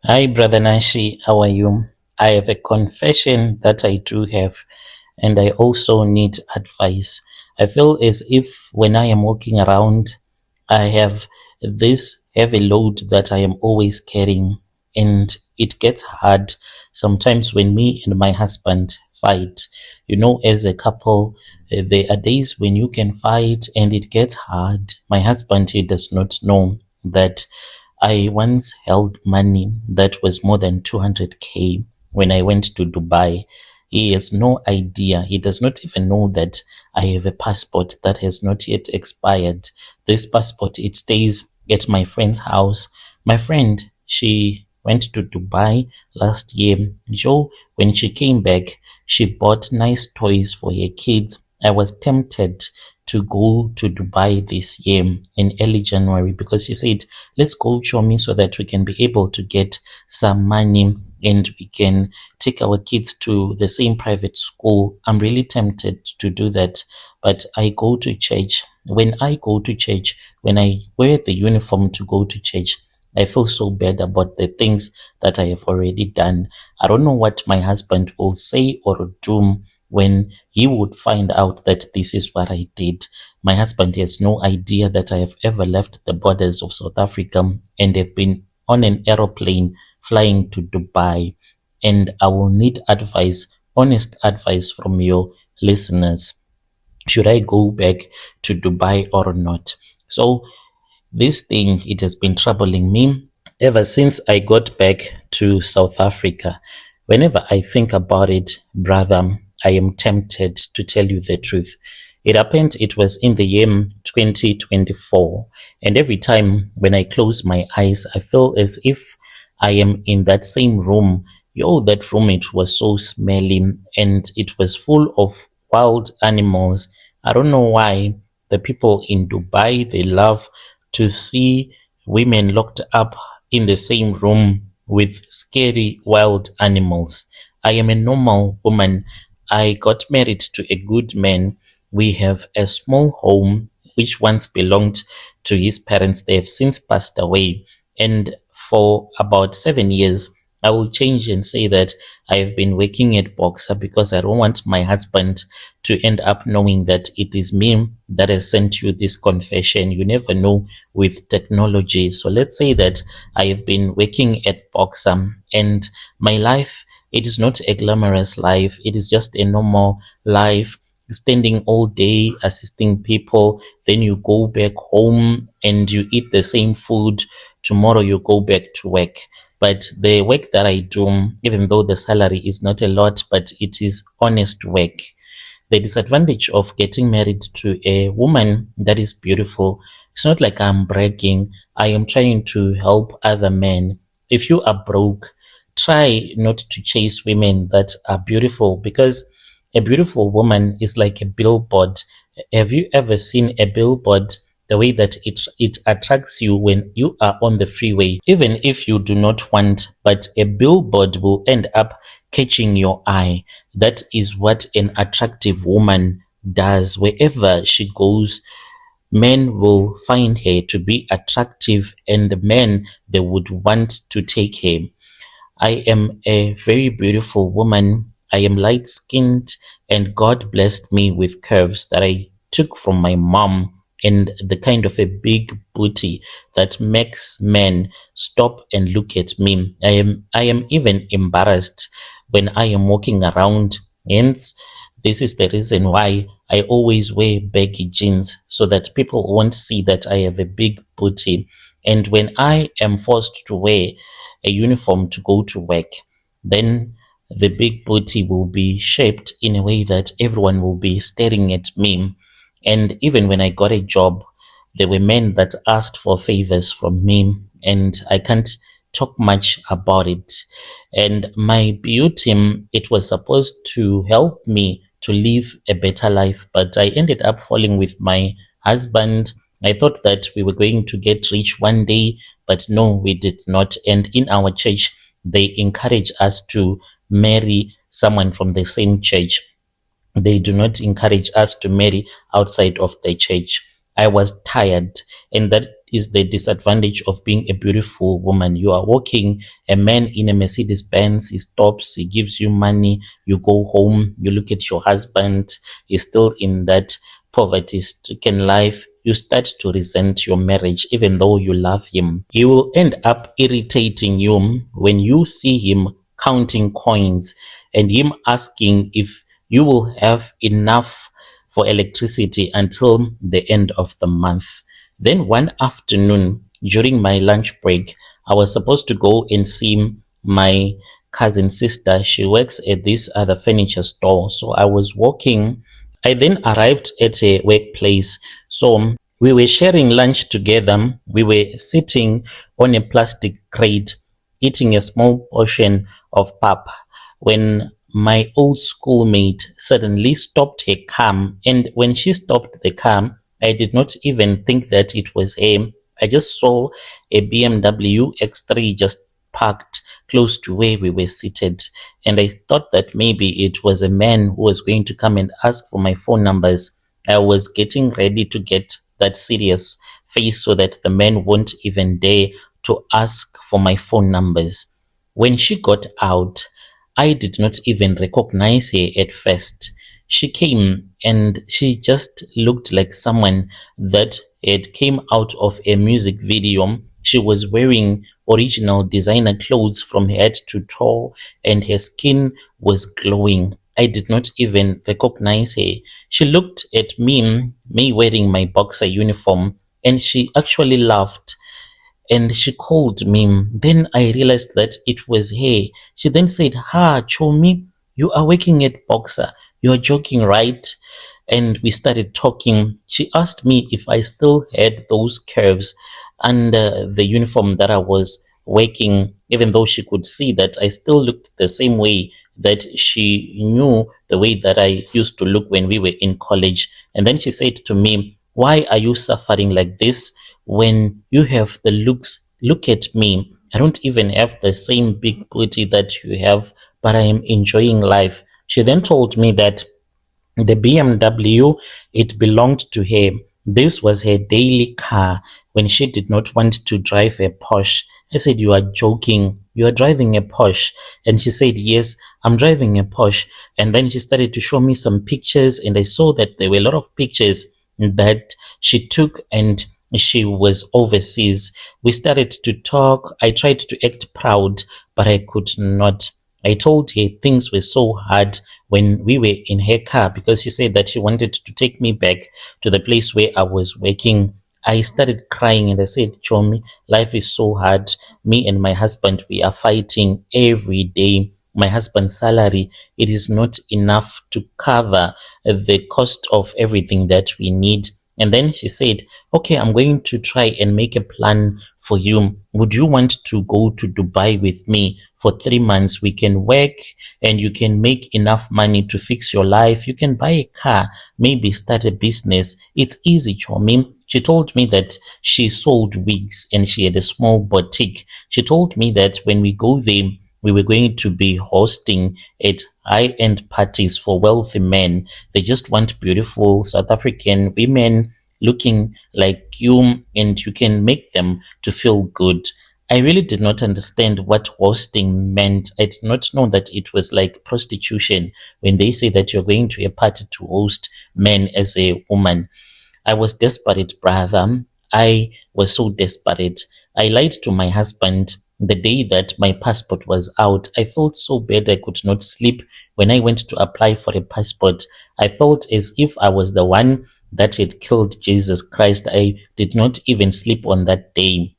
Hi, Brother Nashi. How are you? I have a confession that I do have, and I also need advice. I feel as if when I am walking around, I have this heavy load that I am always carrying, and it gets hard sometimes when me and my husband fight. As a couple, there are days when you can fight and it gets hard. My husband, he does not know that I once held money that was more than 200K when I went to Dubai. He has no idea. He does not even know that I have a passport that has not yet expired. This passport, it stays at my friend's house. My friend, she went to Dubai last year. So when she came back, she bought nice toys for her kids. I was tempted to go to Dubai this year in early January because she said, let's go show me so that we can be able to get some money and we can take our kids to the same private school. I'm really tempted to do that, but I go to church. When I go to church, when I wear the uniform to go to church, I feel so bad about the things that I have already done. I don't know what my husband will say or do when he would find out that this is what I did. My husband has no idea that I have ever left the borders of South Africa and have been on an aeroplane flying to Dubai. And I will need advice, honest advice from your listeners. Should I go back to Dubai or not? So this thing, it has been troubling me ever since I got back to South Africa. Whenever I think about it, brother, I am tempted to tell you the truth. It was in the year 2024. And every time when I close my eyes, I feel as if I am in that same room. That room, it was so smelly and it was full of wild animals. I don't know why the people in Dubai, they love to see women locked up in the same room with scary wild animals. I am a normal woman. I got married to a good man. We have a small home which once belonged to his parents. They have since passed away. And for about 7 years, I will change and say that I have been working at Boxer because I don't want my husband to end up knowing that it is me that has sent you this confession. You never know with technology. So let's say that I have been working at Boxer and my life, it is not a glamorous life. It is just a normal life, standing all day, assisting people. Then you go back home and you eat the same food. Tomorrow you go back to work. But the work that I do, even though the salary is not a lot, but it is honest work. The disadvantage of getting married to a woman that is beautiful, it's not like I'm bragging. I am trying to help other men. If you are broke, try not to chase women that are beautiful because a beautiful woman is like a billboard. Have you ever seen a billboard? The way that it attracts you when you are on the freeway, even if you do not want, but a billboard will end up catching your eye. That is what an attractive woman does. Wherever she goes, men will find her to be attractive and the men, they would want to take her. I am a very beautiful woman. I am light skinned and God blessed me with curves that I took from my mom and the kind of a big booty that makes men stop and look at me. I am even embarrassed when I am walking around. Hence, this is the reason why I always wear baggy jeans so that people won't see that I have a big booty. And when I am forced to wear a uniform to go to work, then the big booty will be shaped in a way that everyone will be staring at me. And even when I got a job, there were men that asked for favors from me, and I can't talk much about it. And my beauty, it was supposed to help me to live a better life, but I ended up falling with my husband. I thought that we were going to get rich one day, but no, we did not. And in our church, they encourage us to marry someone from the same church. They do not encourage us to marry outside of the church. I was tired, and that is the disadvantage of being a beautiful woman. You are walking, a man in a Mercedes Benz, he stops, he gives you money, you go home, you look at your husband, he's still in that poverty stricken life. You start to resent your marriage even though you love him. He will end up irritating you when you see him counting coins and him asking if you will have enough for electricity until the end of the month. Then one afternoon during my lunch break, I was supposed to go and see my cousin sister. She works at this other furniture store. So I was walking. I then arrived at a workplace. So we were sharing lunch together. We were sitting on a plastic crate, eating a small portion of pap, when my old schoolmate suddenly stopped her car. And when she stopped the car, I did not even think that it was her. I just saw a BMW X3 just parked close to where we were seated. And I thought that maybe it was a man who was going to come and ask for my phone numbers. I was getting ready to get that serious face so that the man won't even dare to ask for my phone numbers. When she got out, I did not even recognize her at first. She came and she just looked like someone that had came out of a music video. She was wearing original designer clothes from head to toe and her skin was glowing. I did not even recognize her. She looked at me wearing my boxer uniform, and she actually laughed and she called me. Then I realized that it was her. She then said, "Ha, Chomi, you are working at Boxer. You are joking, right?" And we started talking. She asked me if I still had those curves under the uniform that I was working, even though she could see that I still looked the same way, that she knew the way that I used to look when we were in college. And then she said to me, "Why are you suffering like this when you have the looks? Look at me. I don't even have the same big booty that you have, but I am enjoying life." She then told me that the BMW, it belonged to her. This was her daily car when she did not want to drive a Porsche. I said, "You are joking. You are driving a Porsche." And she said, "Yes, I'm driving a Porsche." And then she started to show me some pictures, and I saw that there were a lot of pictures that she took, and she was overseas. We started to talk. I tried to act proud, but I could not. I told her things were so hard when we were in her car because she said that she wanted to take me back to the place where I was working. I started crying and I said, "Chomi, life is so hard. Me and my husband, we are fighting every day. My husband's salary, it is not enough to cover the cost of everything that we need." And then she said, "Okay, I'm going to try and make a plan for you. Would you want to go to Dubai with me for 3 months? We can work and you can make enough money to fix your life. You can buy a car, maybe start a business. It's easy, Chomi." She told me that she sold wigs and she had a small boutique. She told me that when we go there, we were going to be hosting at high-end parties for wealthy men. They just want beautiful South African women looking like you, and you can make them to feel good. I really did not understand what hosting meant. I did not know that it was like prostitution when they say that you're going to a party to host men as a woman. I was desperate, brother. I was so desperate. I lied to my husband the day that my passport was out. I felt so bad I could not sleep when I went to apply for a passport. I felt as if I was the one that had killed Jesus Christ. I did not even sleep on that day.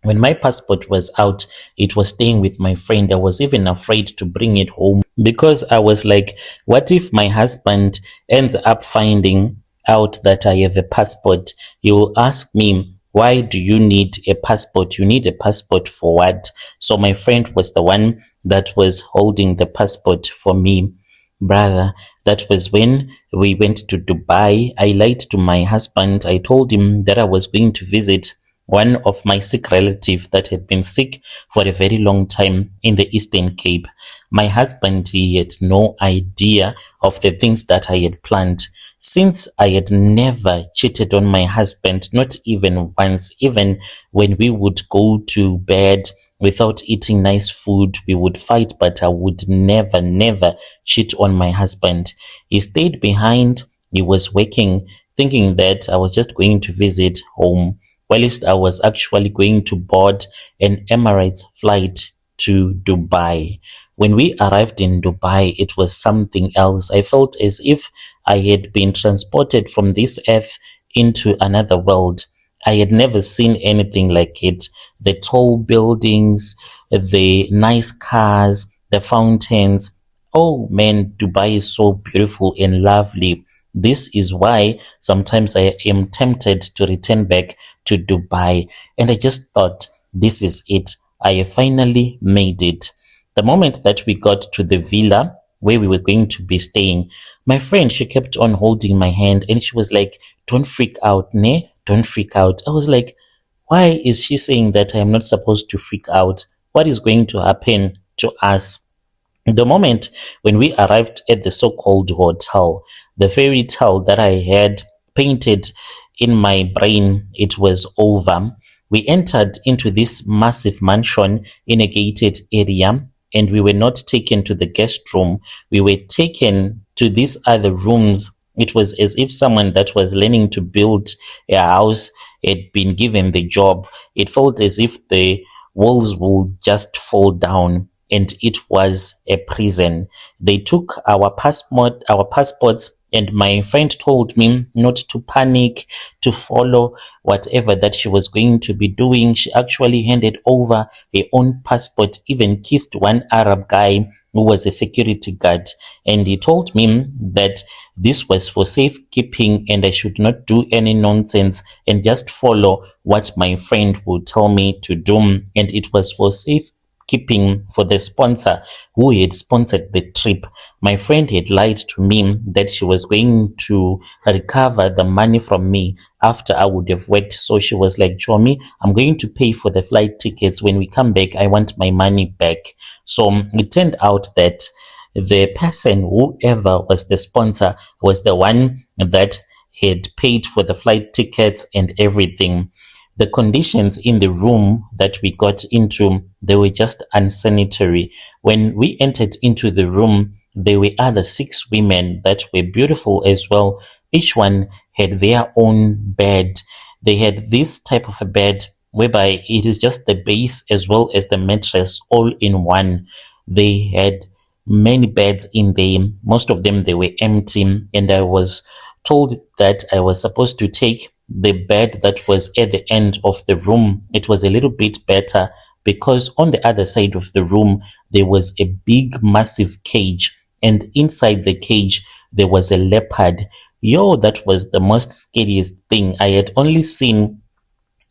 When my passport was out, it was staying with my friend. I was even afraid to bring it home because I was like, what if my husband ends up finding out that I have a passport? He will ask me, "Why do you need a passport? You need a passport for what?" So my friend was the one that was holding the passport for me. Brother, that was when we went to Dubai. I lied to my husband. I told him that I was going to visit one of my sick relatives that had been sick for a very long time in the Eastern Cape. My husband, he had no idea of the things that I had planned. Since I had never cheated on my husband, not even once, even when we would go to bed without eating nice food, we would fight, but I would never, never cheat on my husband. He stayed behind. He was working, thinking that I was just going to visit home, whilst I was actually going to board an Emirates flight to Dubai. When we arrived in Dubai, it was something else. I felt as if I had been transported from this earth into another world. I had never seen anything like it. The tall buildings, the nice cars, the fountains. Oh man, Dubai is so beautiful and lovely. This is why sometimes I am tempted to return back to Dubai. And I just thought, this is it. I have finally made it. The moment that we got to the villa where we were going to be staying, my friend, she kept on holding my hand and she was like, don't freak out, ne? Don't freak out. I was like, why is she saying that I am not supposed to freak out? What is going to happen to us? The moment when we arrived at the so-called hotel, the fairy tale that I had painted in my brain, it was over. We entered into this massive mansion in a gated area, and we were not taken to the guest room. We were taken to these other rooms. It was as if someone that was learning to build a house had been given the job. It felt as if the walls would just fall down, and it was a prison. They took our passports, and my friend told me not to panic, to follow whatever that she was going to be doing. She actually handed over her own passport, even kissed one Arab guy who was a security guard, and he told me that this was for safekeeping and I should not do any nonsense and just follow what my friend would tell me to do. And it was for safekeeping for the sponsor who had sponsored the trip. My friend had lied to me that she was going to recover the money from me after I would have worked. So she was like, Jomi, I'm going to pay for the flight tickets. When we come back, I want my money back. So it turned out that the person, whoever was the sponsor, was the one that had paid for the flight tickets and everything. The conditions in the room that we got into, they were just unsanitary. When we entered into the room, there were other 6 women that were beautiful as well. Each one had their own bed. They had this type of a bed whereby it is just the base as well as the mattress all in one. They had many beds in there. Most of them, they were empty, and I was told that I was supposed to take the bed that was at the end of the room. It was a little bit better because on the other side of the room there was a big massive cage, and inside the cage there was a leopard. Yo, that was the most scariest thing. I had only seen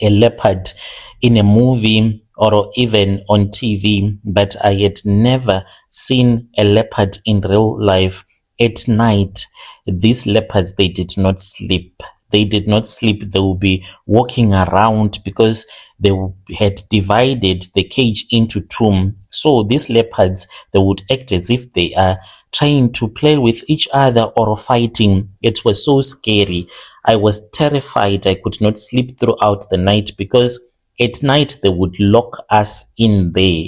a leopard in a movie or even on TV, but I had never seen a leopard in real life. At night, these leopards, they did not sleep. They did not sleep. They would be walking around because they had divided the cage into 2. So these leopards, they would act as if they are trying to play with each other or fighting. It was so scary. I was terrified. I could not sleep throughout the night because at night they would lock us in there.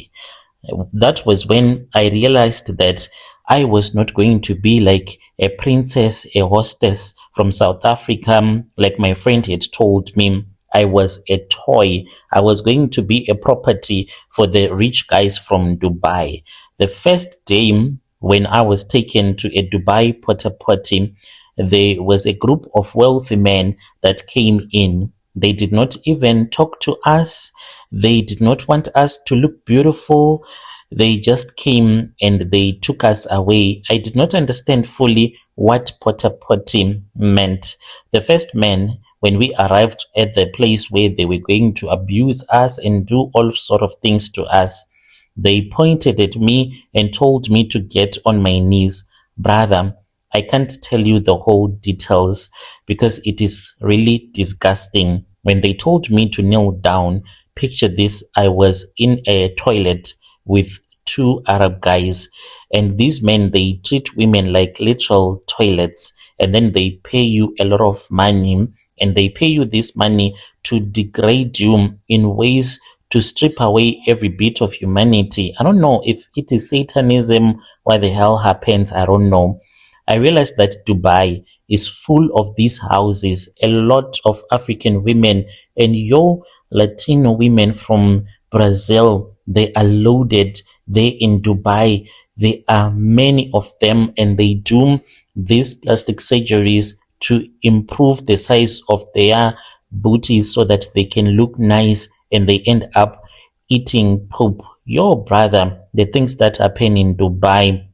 That was when I realized that I was not going to be like a princess, a hostess from South Africa, like my friend had told me. I was a toy. I was going to be a property for the rich guys from Dubai. The first day when I was taken to a Dubai Potta Potty, there was a group of wealthy men that came in. They did not even talk to us. They did not want us to look beautiful. They just came and they took us away. I did not understand fully what Potta Potty meant. The first man, when we arrived at the place where they were going to abuse us and do all sort of things to us, they pointed at me and told me to get on my knees. Brother, I can't tell you the whole details because it is really disgusting. When they told me to kneel down, picture this, I was in a toilet with 2 Arab guys. And these men, they treat women like literal toilets, and then they pay you a lot of money, and they pay you this money to degrade you in ways to strip away every bit of humanity. I don't know if it is Satanism, what the hell happens, I don't know. I realized that Dubai is full of these houses, a lot of African women, and your Latino women from Brazil, they are loaded there in Dubai. There are many of them, and they do these plastic surgeries to improve the size of their booties so that they can look nice, and they end up eating poop. Your brother, the things that happen in Dubai,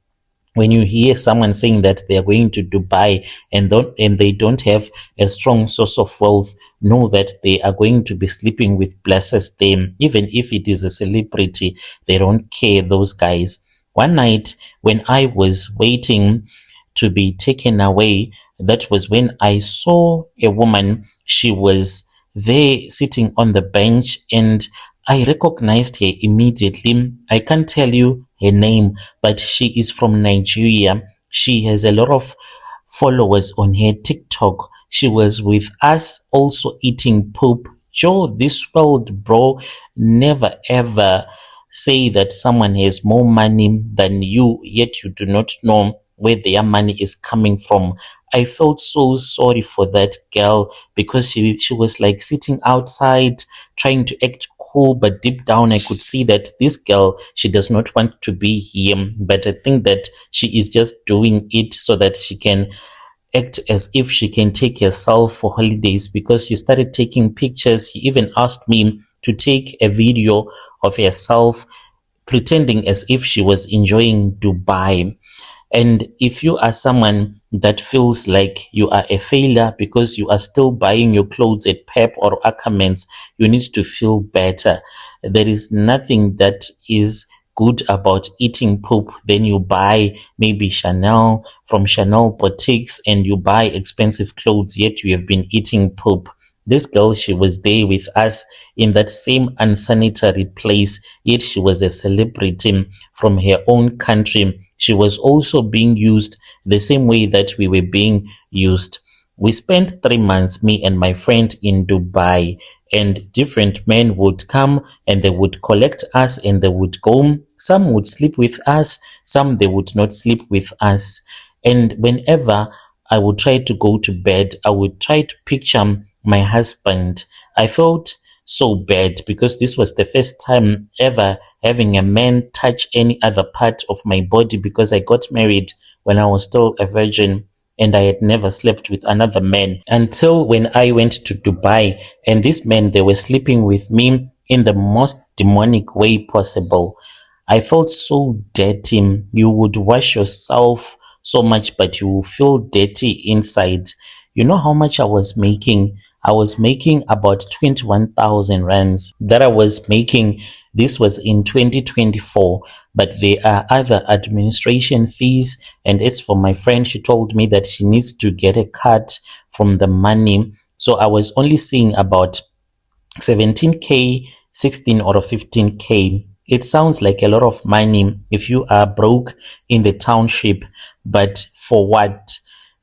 when you hear someone saying that they are going to Dubai and they don't have a strong source of wealth, know that they are going to be sleeping with blessed them. Even if it is a celebrity, they don't care, those guys. One night when I was waiting to be taken away, that was when I saw a woman. She was there sitting on the bench, and I recognized her immediately. I can't tell you her name, but she is from Nigeria. She has a lot of followers on her TikTok. She was with us also eating poop. Joe, this world, bro, never ever say that someone has more money than you, yet you do not know where their money is coming from. I felt so sorry for that girl because she was like sitting outside trying to act cool, but deep down I could see that this girl, she does not want to be here. But I think that she is just doing it so that she can act as if she can take herself for holidays, because she started taking pictures. She even asked me to take a video of herself pretending as if she was enjoying Dubai. And if you are someone that feels like you are a failure because you are still buying your clothes at Pep or Ackermans, you need to feel better. There is nothing that is good about eating poop. Then you buy maybe Chanel from Chanel boutiques and you buy expensive clothes, yet you have been eating poop. This girl, she was there with us in that same unsanitary place, yet she was a celebrity from her own country. She was also being used the same way that we were being used. We spent 3 months, me and my friend, in Dubai, and different men would come and they would collect us and they would go. Some would sleep with us, some they would not sleep with us. And whenever I would try to go to bed, I would try to picture my husband. I felt so bad because this was the first time ever having a man touch any other part of my body, because I got married when I was still a virgin and I had never slept with another man until when I went to Dubai, and these men, they were sleeping with me in the most demonic way possible. I felt so dirty. You would wash yourself so much, but you will feel dirty inside. You know how much I was making? I was making about 21,000 rands that I was making. This was in 2024, but there are other administration fees. And as for my friend, she told me that she needs to get a cut from the money. So I was only seeing about 17K, 16 or 15K. It sounds like a lot of money if you are broke in the township, but for what?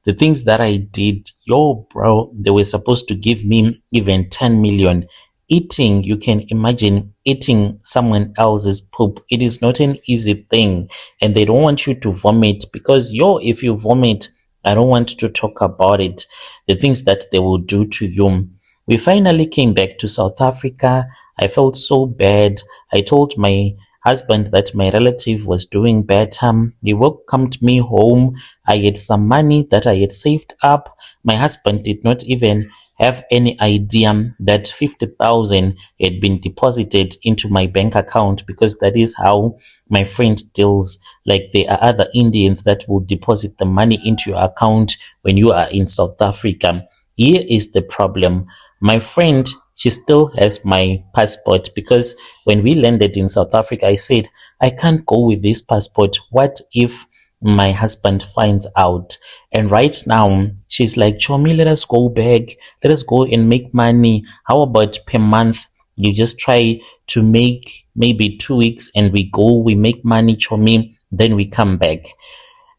The things that I did, yo, bro, they were supposed to give me even 10 million. Eating, you can imagine eating someone else's poop. It is not an easy thing, and they don't want you to vomit because, yo, if you vomit, I don't want to talk about it. The things that they will do to you. We finally came back to South Africa. I felt so bad. I told my husband that my relative was doing better. He welcomed me home. I had some money that I had saved up. My husband did not even have any idea that 50,000 had been deposited into my bank account, because that is how my friend deals. Like, there are other Indians that will deposit the money into your account when you are in South Africa. Here is the problem. My friend, she still has my passport, because when we landed in South Africa, I said, I can't go with this passport. What if my husband finds out? And right now, she's like, Chomi, let us go back. Let us go and make money. How about per month? You just try to make maybe 2 weeks and we go, we make money, Chomi. then we come back.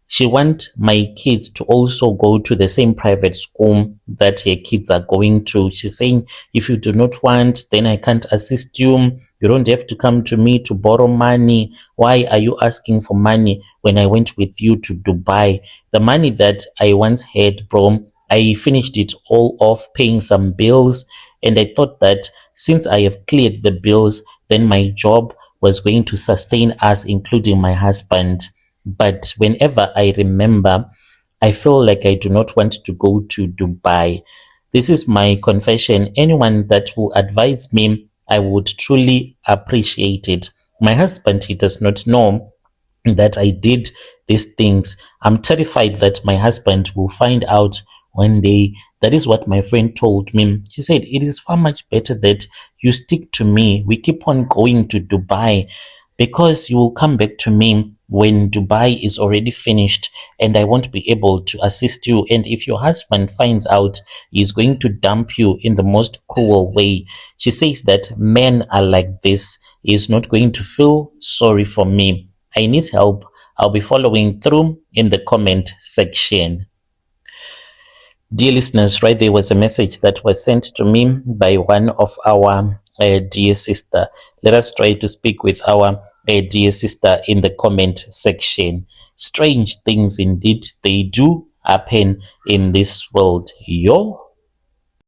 She wants my kids to also go to the same private school that her kids are going to. She's saying, if you do not want, then I can't assist you. You don't have to come to me to borrow money. Why are you asking for money when I went with you to Dubai? The money that I once had, bro, I finished it all off paying some bills. And I thought that since I have cleared the bills, then my job was going to sustain us, including my husband. But whenever I remember, I feel like I do not want to go to Dubai. This is my confession. Anyone that will advise me, I would truly appreciate it. My husband, he does not know that I did these things. I'm terrified that my husband will find out one day. That is what my friend told me. She said, it is far much better that you stick to me. We keep on going to Dubai because you will come back to me when Dubai is already finished and I won't be able to assist you. And if your husband finds out, he's going to dump you in the most cruel way. She says that men are like this. He's not going to feel sorry for me. I need help. I'll be following through in the comment section. Dear listeners, right there was a message that was sent to me by one of our dear sister. Let us try to speak with our dear sister in the comment section. Strange things indeed, they do happen in this world. Yo.